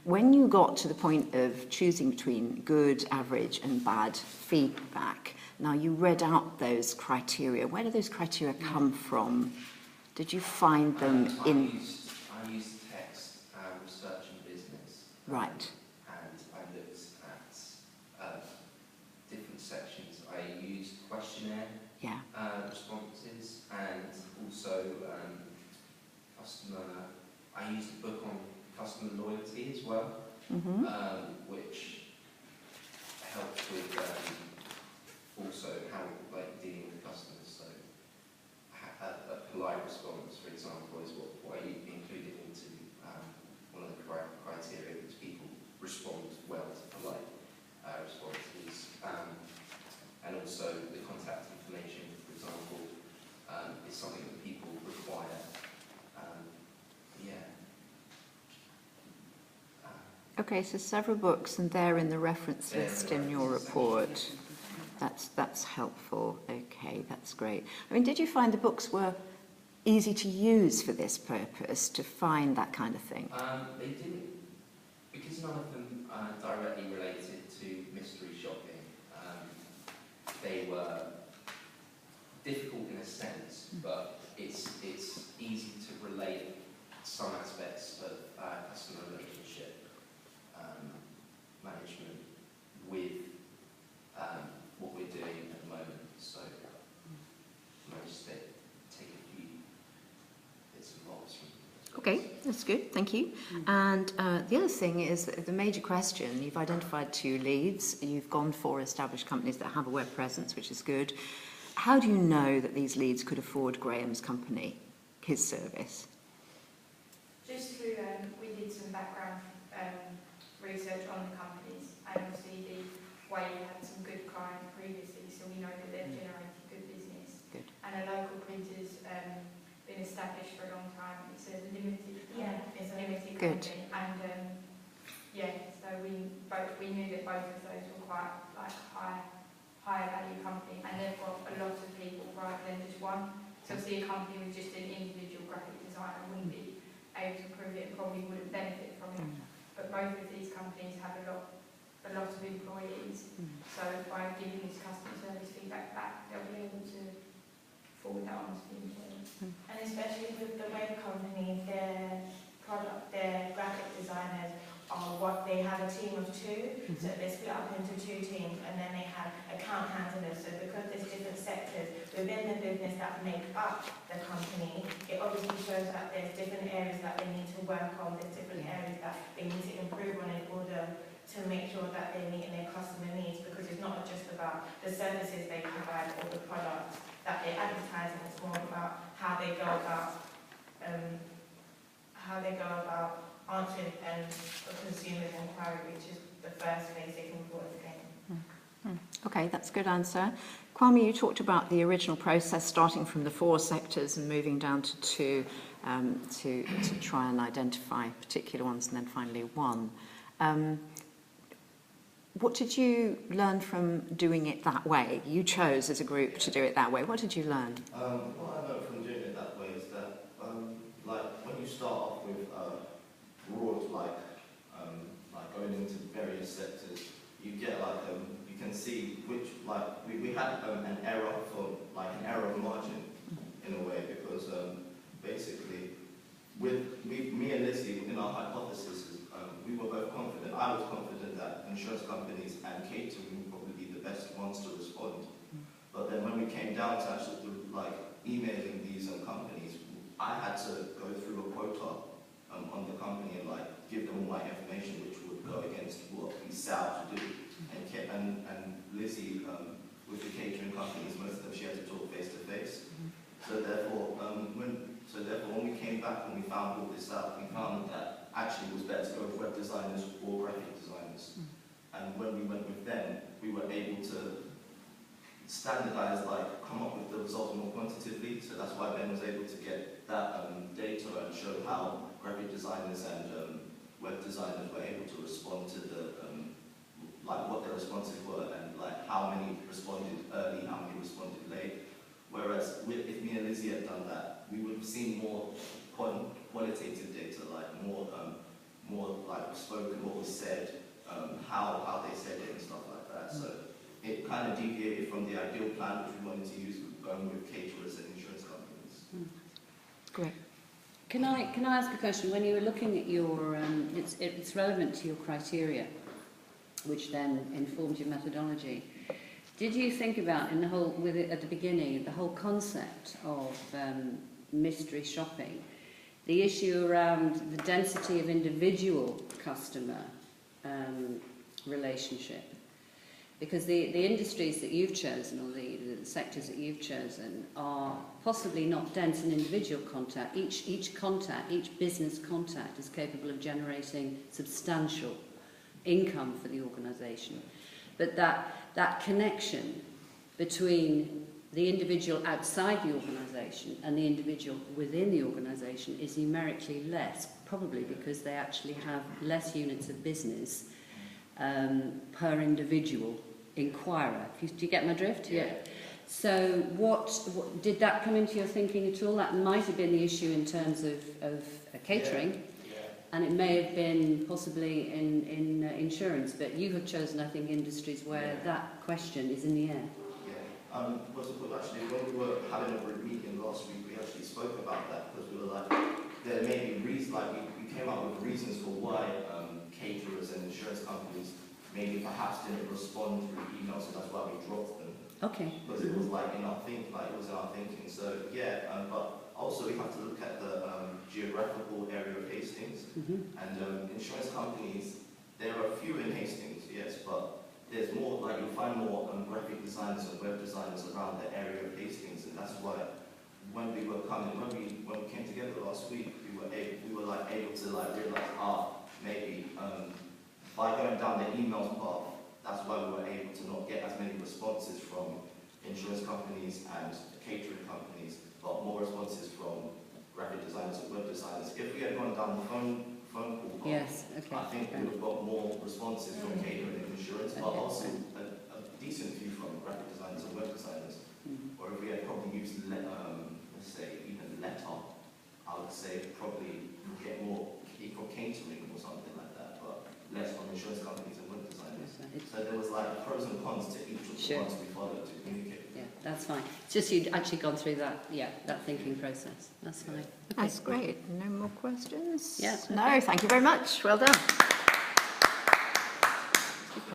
when you got to the point of choosing between good, average and bad feedback, now you read out those criteria. Where do those criteria come from? Did you find them in... I used text, research and business. Right. And I looked at different sections. I used questionnaire responses, and also I used a book on customer loyalty as well, which helped with also how dealing with customers. So a polite response, for example, is what I included into one of the criteria, which people respond well to polite responses, and also the contact information, for example, is something that people require. Okay, so several books, and they're in the reference list in your report. That's helpful. Okay, that's great. I mean, did you find the books were easy to use for this purpose, to find that kind of thing? They didn't, because none of them directly related to mystery shopping. They were difficult in a sense, but it's easy to relate some aspects of customer relationship management with what we're doing at the moment. So I managed to take a few bits and bobs from. Okay, that's good, thank you. And the other thing is that the major question, you've identified 2 leads, you've gone for established companies that have a web presence, which is good. How do you know that these leads could afford Graham's company, his service? Just through, we did some background research on the companies, and obviously the way you had some good clients previously, so we know that they've generated good business. Good. And a local printer's been established for a long time. It's a limited, it's a limited good. company, and so we knew that both of those were quite higher value company, and they've got a lot of people rather than just one. So obviously a company with just an individual graphic designer wouldn't be able to prove it and probably wouldn't benefit from it. But both of these companies have a lot of employees, so by giving this customer service feedback back, they'll be able to forward that on to the employees. And especially with the web companies, their graphic designers they have a team of 2, so they split up into 2 teams, and then they have account handlers. So because there's different sectors within the business that make up the company, it obviously shows that there's different areas that they need to work on, there's different areas that they need to improve on in order to make sure that they're meeting their customer needs, because it's not just about the services they provide or the products that they're advertising, it's more about how they go about answering a consumer's inquiry, which is the first basic important thing. Okay, that's a good answer. Kwame, you talked about the original process starting from the 4 sectors and moving down to 2 to try and identify particular ones, and then finally 1. What did you learn from doing it that way? You chose as a group to do it that way. What did you learn? What I learned from doing it that way is that, when you start off with broad, going into various sectors, you get you can see which, we had an error for an error margin in a way, because basically me and Lizzie, in our hypothesis, we were both confident. I was confident that insurance companies and catering would probably be the best ones to respond. But then when we came down to actually emailing these companies, I had to go through a quota on the company and give them all my information, which would go against what we set out to do. And Lizzie, with the catering companies, most of them she had to talk face to face. So therefore, when we came back and we found all this out, we found that actually it was better to go with web designers or graphic designers. And when we went with them, we were able to standardize, come up with the results more quantitatively. So that's why Ben was able to get that data and show how graphic designers and web designers were able to respond to the what their responses were, and how many responded early, how many responded late. Whereas if me and Lizzie had done that, we would have seen more qualitative data, more was spoken, what was said, how they said it and stuff like that. So it kind of deviated from the ideal plan which we wanted to use, going with caterers and insurance companies. Great. Can I ask a question? When you were looking at your, it's relevant to your criteria, which then informed your methodology. Did you think about in the whole, with it at the beginning, the whole concept of mystery shopping, the issue around the density of individual customer relationship? Because the industries that you've chosen, or the sectors that you've chosen, are possibly not dense in individual contact. Each business contact is capable of generating substantial income for the organisation. But that connection between the individual outside the organisation and the individual within the organisation is numerically less, probably because they actually have less units of business per individual inquirer. Do you get my drift? Yeah. So what did that come into your thinking at all? That might have been the issue in terms of catering, and it may have been possibly in insurance, but you have chosen, I think, industries where that question is in the air. What's it called, actually, when we were having a group meeting last week, we actually spoke about that, because we were like, there may be reasons, like we came up with reasons for why caterers and insurance companies maybe perhaps didn't respond through email, so that's why we dropped them. Okay. Because it was like in our thinking, So but also we have to look at the geographical area of Hastings, and insurance companies. There are a few in Hastings, yes, but there's more. Like you'll find more graphic designers and web designers around the area of Hastings, and that's why when we came together last week, we were able to realize maybe by going down the emails path, that's why we were able to not get as many responses from insurance companies and catering companies, but more responses from graphic designers and web designers. If we had gone down the phone call path, Yes. Okay. I think we would have got more responses from catering and insurance, but also a decent few from graphic designers and web designers. Or if we had probably used, let's say, even letter, I would say probably get more from catering or something like that, but less from insurance companies and web designers. So there was like pros and cons to each of the ones we followed to communicate. Yeah, that's fine. It's just you'd actually gone through that thinking process. That's fine. Okay. That's great. No more questions? Yeah. No, thank you very much. Well done.